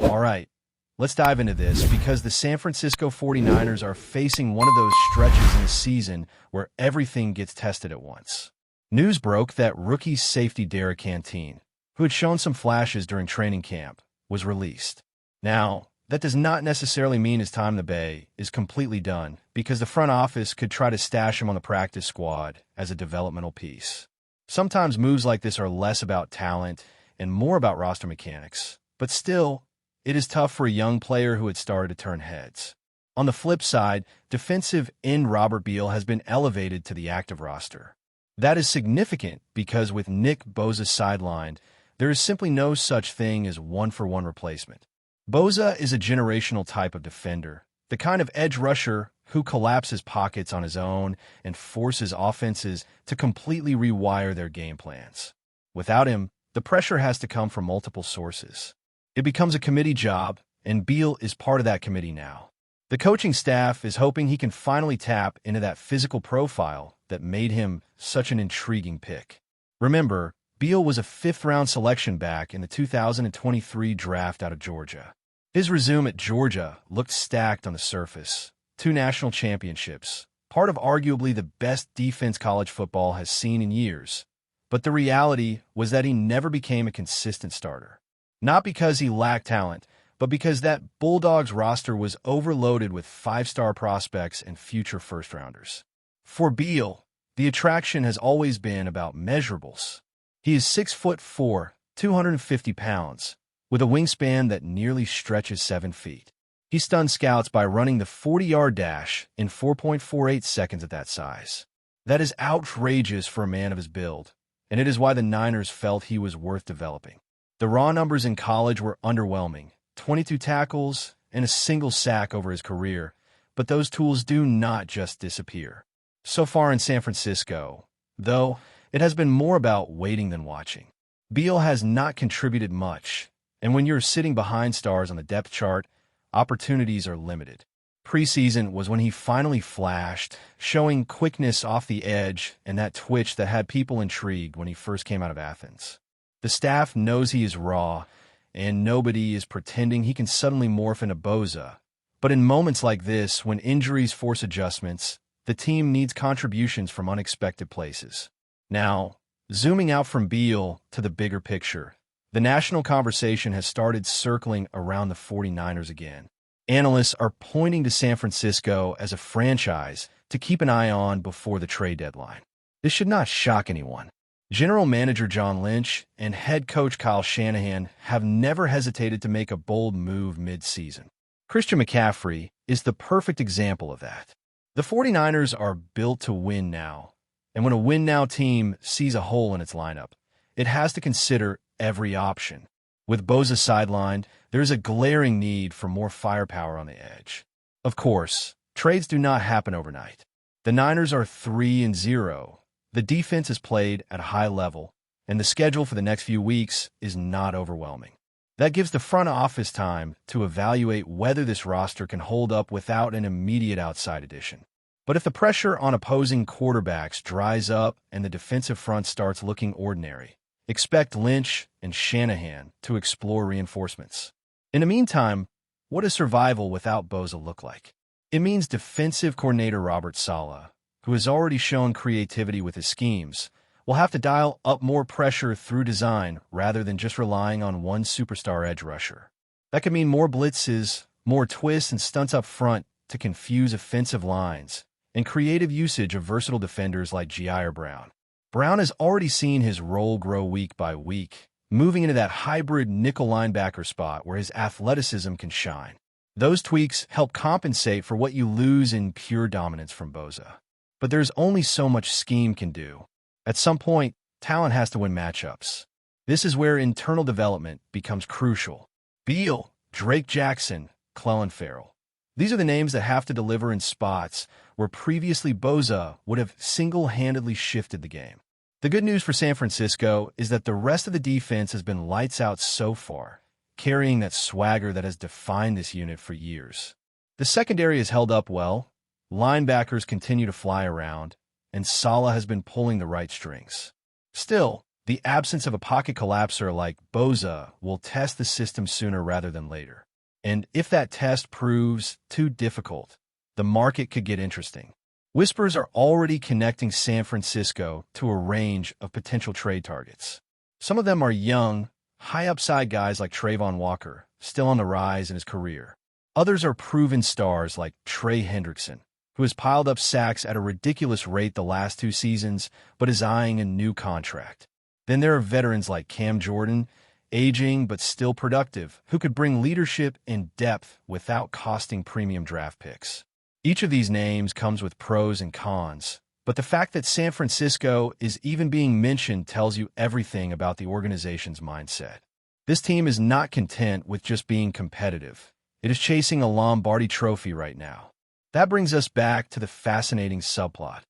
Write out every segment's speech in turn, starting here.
All right, let's dive into this because the San Francisco 49ers are facing one of those stretches in the season where everything gets tested at once. News broke that rookie safety Derek Canteen, who had shown some flashes during training camp, was released. Now, that does not necessarily mean his time in the Bay is completely done, because the front office could try to stash him on the practice squad as a developmental piece. Sometimes moves like this are less about talent and more about roster mechanics, but still, it is tough for a young player who had started to turn heads. On the flip side, defensive end Robert Beal has been elevated to the active roster. That is significant because with Nick Bosa sidelined, there is simply no such thing as one-for-one replacement. Bosa is a generational type of defender, the kind of edge rusher who collapses pockets on his own and forces offenses to completely rewire their game plans. Without him, the pressure has to come from multiple sources. It becomes a committee job, and Beal is part of that committee now. The coaching staff is hoping he can finally tap into that physical profile that made him such an intriguing pick. Remember, Beal was a fifth-round selection back in the 2023 draft out of Georgia. His resume at Georgia looked stacked on the surface. 2 national championships, part of arguably the best defense college football has seen in years. But the reality was that he never became a consistent starter. Not because he lacked talent, but because that Bulldogs roster was overloaded with 5-star prospects and future first-rounders. For Beal, the attraction has always been about measurables. He is 6'4", 250 pounds, with a wingspan that nearly stretches 7 feet. He stunned scouts by running the 40-yard dash in 4.48 seconds at that size. That is outrageous for a man of his build, and it is why the Niners felt he was worth developing. The raw numbers in college were underwhelming, 22 tackles and a single sack over his career, but those tools do not just disappear. So far in San Francisco, though, it has been more about waiting than watching. Beal has not contributed much, and when you're sitting behind stars on the depth chart, opportunities are limited. Preseason was when he finally flashed, showing quickness off the edge and that twitch that had people intrigued when he first came out of Athens. The staff knows he is raw, and nobody is pretending he can suddenly morph into Bosa. But in moments like this, when injuries force adjustments, the team needs contributions from unexpected places. Now, zooming out from Beal to the bigger picture, the national conversation has started circling around the 49ers again. Analysts are pointing to San Francisco as a franchise to keep an eye on before the trade deadline. This should not shock anyone. General Manager John Lynch and head coach Kyle Shanahan have never hesitated to make a bold move mid-season. Christian McCaffrey is the perfect example of that. The 49ers are built to win now, and when a win-now team sees a hole in its lineup, it has to consider every option. With Bosa sidelined, there is a glaring need for more firepower on the edge. Of course, trades do not happen overnight. The Niners are 3-0. The defense is played at a high level, and the schedule for the next few weeks is not overwhelming. That gives the front office time to evaluate whether this roster can hold up without an immediate outside addition. But if the pressure on opposing quarterbacks dries up and the defensive front starts looking ordinary, expect Lynch and Shanahan to explore reinforcements. In the meantime, what does survival without Bosa look like? It means defensive coordinator Robert Saleh, who has already shown creativity with his schemes, will have to dial up more pressure through design rather than just relying on one superstar edge rusher. That could mean more blitzes, more twists and stunts up front to confuse offensive lines, and creative usage of versatile defenders like Jair Brown. Brown has already seen his role grow week by week, moving into that hybrid nickel linebacker spot where his athleticism can shine. Those tweaks help compensate for what you lose in pure dominance from Bosa. But there's only so much scheme can do. At some point, talent has to win matchups. This is where internal development becomes crucial. Beal, Drake Jackson, Clelin Ferrell. These are the names that have to deliver in spots where previously Bosa would have single-handedly shifted the game. The good news for San Francisco is that the rest of the defense has been lights out so far, carrying that swagger that has defined this unit for years. The secondary has held up well, linebackers continue to fly around, and Saleh has been pulling the right strings. Still, The absence of a pocket collapser like Bosa will test the system sooner rather than later. And if that test proves too difficult, the market could get interesting. Whispers are already connecting San Francisco to a range of potential trade targets. Some of them are young, high-upside guys like Trayvon Walker, still on the rise in his career. Others are proven stars like Trey Hendrickson, who has piled up sacks at a ridiculous rate the last 2 seasons, but is eyeing a new contract. Then there are veterans like Cam Jordan, aging but still productive, who could bring leadership and depth without costing premium draft picks. Each of these names comes with pros and cons, but the fact that San Francisco is even being mentioned tells you everything about the organization's mindset. This team is not content with just being competitive. It is chasing a Lombardi trophy right now. That brings us back to the fascinating subplot.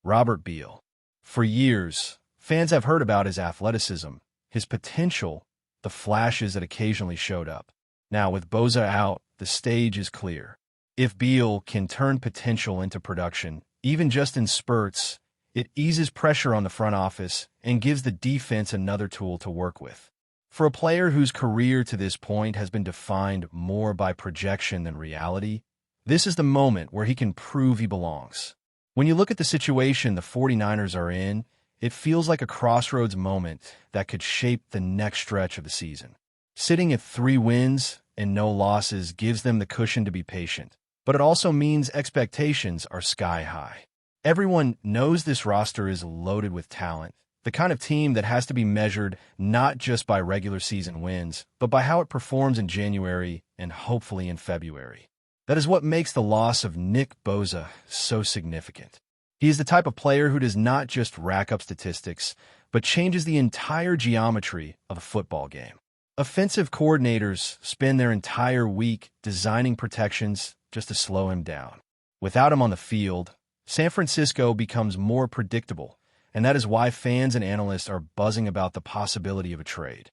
Robert Beal. For years, fans have heard about his athleticism, his potential, the flashes that occasionally showed up. Now, with Bosa out, the stage is clear. If Beal can turn potential into production, even just in spurts, it eases pressure on the front office and gives the defense another tool to work with. For a player whose career to this point has been defined more by projection than reality, this is the moment where he can prove he belongs. When you look at the situation the 49ers are in, it feels like a crossroads moment that could shape the next stretch of the season. Sitting at 3 wins and no losses gives them the cushion to be patient, but it also means expectations are sky high. Everyone knows this roster is loaded with talent, the kind of team that has to be measured not just by regular season wins, but by how it performs in January and hopefully in February. That is what makes the loss of Nick Bosa so significant. He is the type of player who does not just rack up statistics, but changes the entire geometry of a football game. Offensive coordinators spend their entire week designing protections just to slow him down. Without him on the field, San Francisco becomes more predictable, and that is why fans and analysts are buzzing about the possibility of a trade.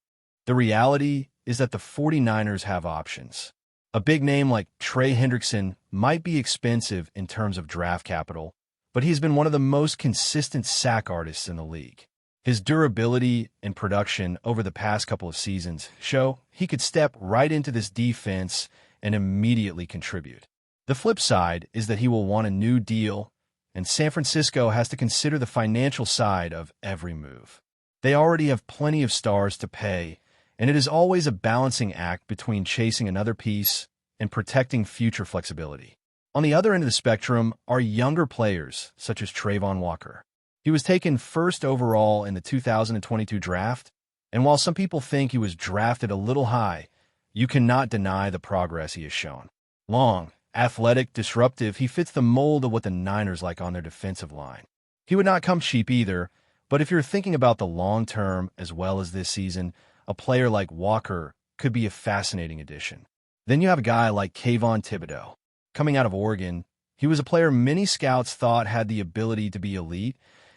The reality is that the 49ers have options. A big name like Trey Hendrickson might be expensive in terms of draft capital, but he's been one of the most consistent sack artists in the league. His durability and production over the past couple of seasons show he could step right into this defense and immediately contribute. The flip side is that he will want a new deal, and San Francisco has to consider the financial side of every move. They already have plenty of stars to pay, and it is always a balancing act between chasing another piece and protecting future flexibility. On the other end of the spectrum are younger players, such as Trayvon Walker. He was taken first overall in the 2022 draft, and while some people think he was drafted a little high, you cannot deny the progress he has shown. Long, athletic, disruptive, he fits the mold of what the Niners like on their defensive line. He would not come cheap either, but if you're thinking about the long term as well as this season, a player like Walker could be a fascinating addition. Then you have a guy like Kayvon Thibodeau. Coming out of Oregon, he was a player many scouts thought had the ability to be elite,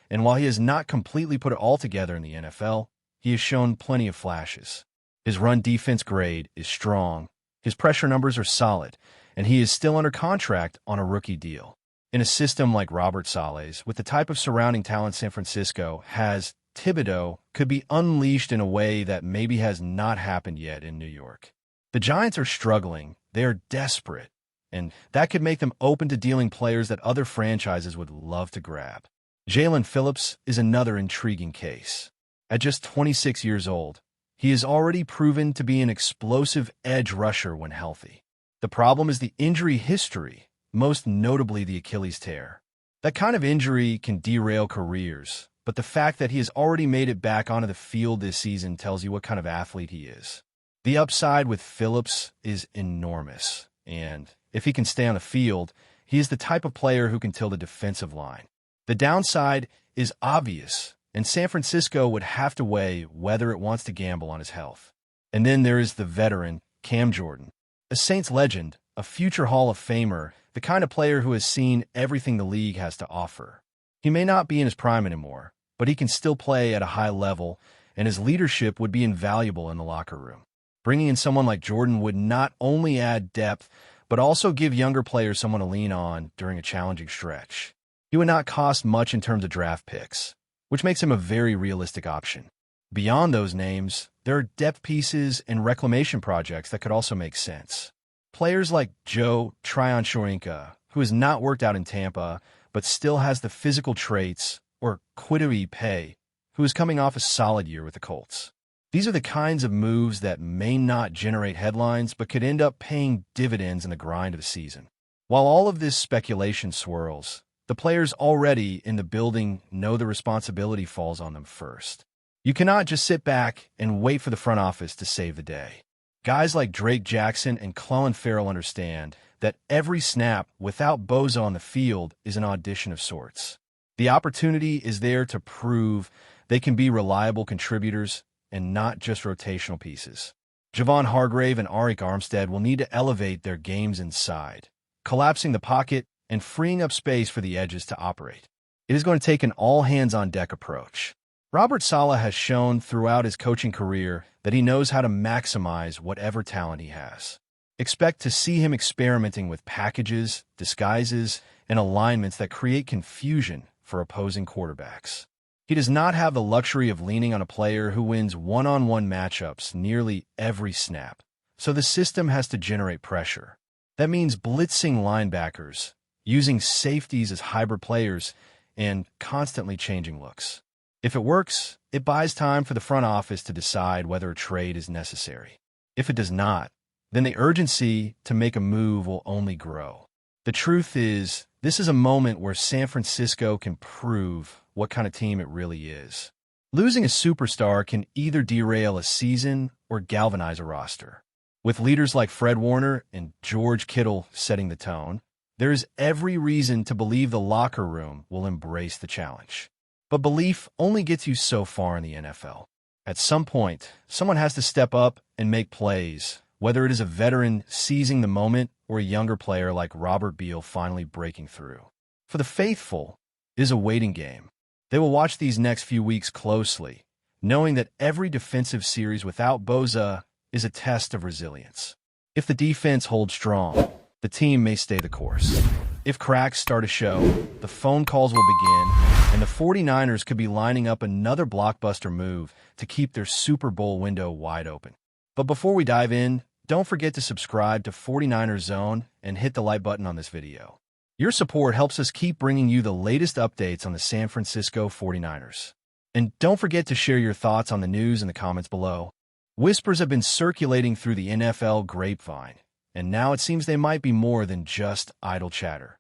and while he has not completely put it all together in the NFL, he has shown plenty of flashes. His run defense grade is strong, his pressure numbers are solid, and he is still under contract on a rookie deal. In a system like Robert Saleh's, with the type of surrounding talent San Francisco has, Thibodeau could be unleashed in a way that maybe has not happened yet in New York. The Giants are struggling, they are desperate, and that could make them open to dealing players that other franchises would love to grab. Jalen Phillips is another intriguing case. At just 26 years old, he is already proven to be an explosive edge rusher when healthy. The problem is the injury history, most notably the Achilles tear. That kind of injury can derail careers, but the fact that he has already made it back onto the field this season tells you what kind of athlete he is. The upside with Phillips is enormous, and if he can stay on the field, he is the type of player who can tilt a defensive line. The downside is obvious, and San Francisco would have to weigh whether it wants to gamble on his health. And then there is the veteran, Cam Jordan, a Saints legend, a future Hall of Famer, the kind of player who has seen everything the league has to offer. He may not be in his prime anymore, but he can still play at a high level, and his leadership would be invaluable in the locker room. Bringing in someone like Jordan would not only add depth, but also give younger players someone to lean on during a challenging stretch. He would not cost much in terms of draft picks, which makes him a very realistic option. Beyond those names, there are depth pieces and reclamation projects that could also make sense. Players like Joe Tryon-Shoyinka, who has not worked out in Tampa, but still has the physical traits, or Kwity Paye, who is coming off a solid year with the Colts. These are the kinds of moves that may not generate headlines, but could end up paying dividends in the grind of the season. While all of this speculation swirls, the players already in the building know the responsibility falls on them first. You cannot just sit back and wait for the front office to save the day. Guys like Drake Jackson and Clelin Ferrell understand that every snap without Bosa on the field is an audition of sorts. The opportunity is there to prove they can be reliable contributors and not just rotational pieces. Javon Hargrave and Arik Armstead will need to elevate their games inside, collapsing the pocket and freeing up space for the edges to operate. It is going to take an all-hands-on-deck approach. Robert Saleh has shown throughout his coaching career that he knows how to maximize whatever talent he has. Expect to see him experimenting with packages, disguises, and alignments that create confusion for opposing quarterbacks. He does not have the luxury of leaning on a player who wins one-on-one matchups nearly every snap, so the system has to generate pressure. That means blitzing linebackers, using safeties as hybrid players, and constantly changing looks. If it works, it buys time for the front office to decide whether a trade is necessary. If it does not, then the urgency to make a move will only grow. The truth is, this is a moment where San Francisco can prove what kind of team it really is. Losing a superstar can either derail a season or galvanize a roster. With leaders like Fred Warner and George Kittle setting the tone, there is every reason to believe the locker room will embrace the challenge. But belief only gets you so far in the NFL. At some point, someone has to step up and make plays, whether it is a veteran seizing the moment or a younger player like Robert Beal finally breaking through. For the faithful, it is a waiting game. They will watch these next few weeks closely, knowing that every defensive series without Bosa is a test of resilience. If the defense holds strong, the team may stay the course. If cracks start to show, the phone calls will begin, and the 49ers could be lining up another blockbuster move to keep their Super Bowl window wide open. But before we dive in, don't forget to subscribe to 49ers Zone and hit the like button on this video. Your support helps us keep bringing you the latest updates on the San Francisco 49ers. And don't forget to share your thoughts on the news in the comments below. Whispers have been circulating through the NFL grapevine, and now it seems they might be more than just idle chatter.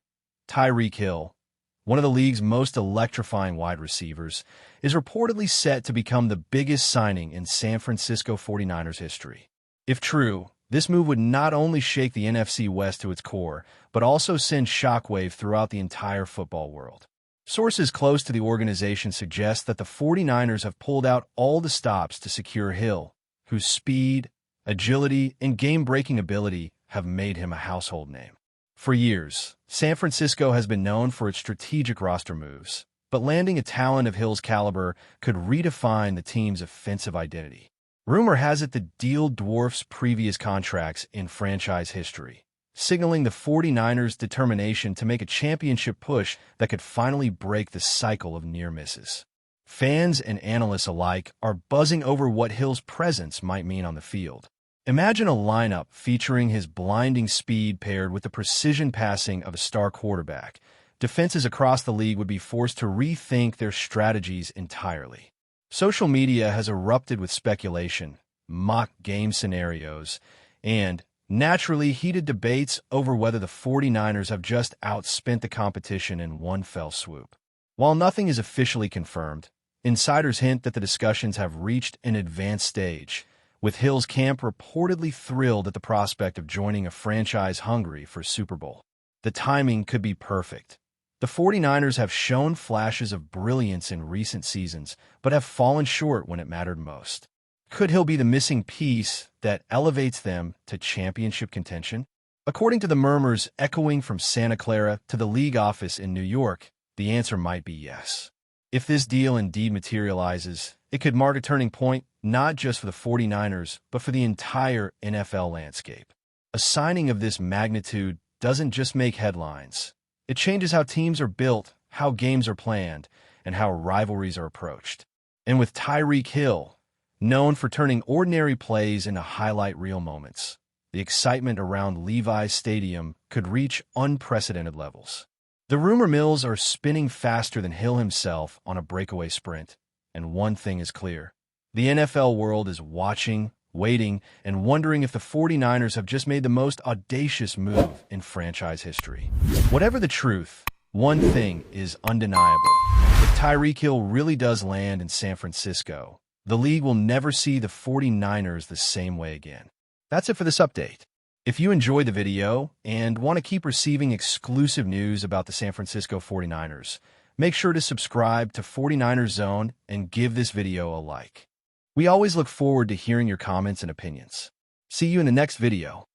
Tyreek Hill, one of the league's most electrifying wide receivers, is reportedly set to become the biggest signing in San Francisco 49ers history. If true, this move would not only shake the NFC West to its core, but also send shockwave throughout the entire football world. Sources close to the organization suggest that the 49ers have pulled out all the stops to secure Hill, whose speed, agility, and game-breaking ability have made him a household name. For years, San Francisco has been known for its strategic roster moves, but landing a talent of Hill's caliber could redefine the team's offensive identity. Rumor has it the deal dwarfs previous contracts in franchise history, signaling the 49ers' determination to make a championship push that could finally break the cycle of near misses. Fans and analysts alike are buzzing over what Hill's presence might mean on the field. Imagine a lineup featuring his blinding speed paired with the precision passing of a star quarterback. Defenses across the league would be forced to rethink their strategies entirely. Social media has erupted with speculation, mock game scenarios, and, naturally, heated debates over whether the 49ers have just outspent the competition in one fell swoop. While nothing is officially confirmed, insiders hint that the discussions have reached an advanced stage, with Hill's camp reportedly thrilled at the prospect of joining a franchise hungry for Super Bowl. The timing could be perfect. The 49ers have shown flashes of brilliance in recent seasons, but have fallen short when it mattered most. Could Hill be the missing piece that elevates them to championship contention? According to the murmurs echoing from Santa Clara to the league office in New York, the answer might be yes. If this deal indeed materializes, it could mark a turning point not just for the 49ers, but for the entire NFL landscape. A signing of this magnitude doesn't just make headlines. It changes how teams are built, how games are planned, and how rivalries are approached. And with Tyreek Hill, known for turning ordinary plays into highlight reel moments. The excitement around Levi's Stadium could reach unprecedented levels. The rumor mills are spinning faster than Hill himself on a breakaway sprint, and one thing is clear. The NFL world is watching, waiting, and wondering if the 49ers have just made the most audacious move in franchise history. Whatever the truth, one thing is undeniable. If Tyreek Hill really does land in San Francisco, the league will never see the 49ers the same way again. That's it for this update. If you enjoyed the video and want to keep receiving exclusive news about the San Francisco 49ers, make sure to subscribe to 49ers Zone and give this video a like. We always look forward to hearing your comments and opinions. See you in the next video.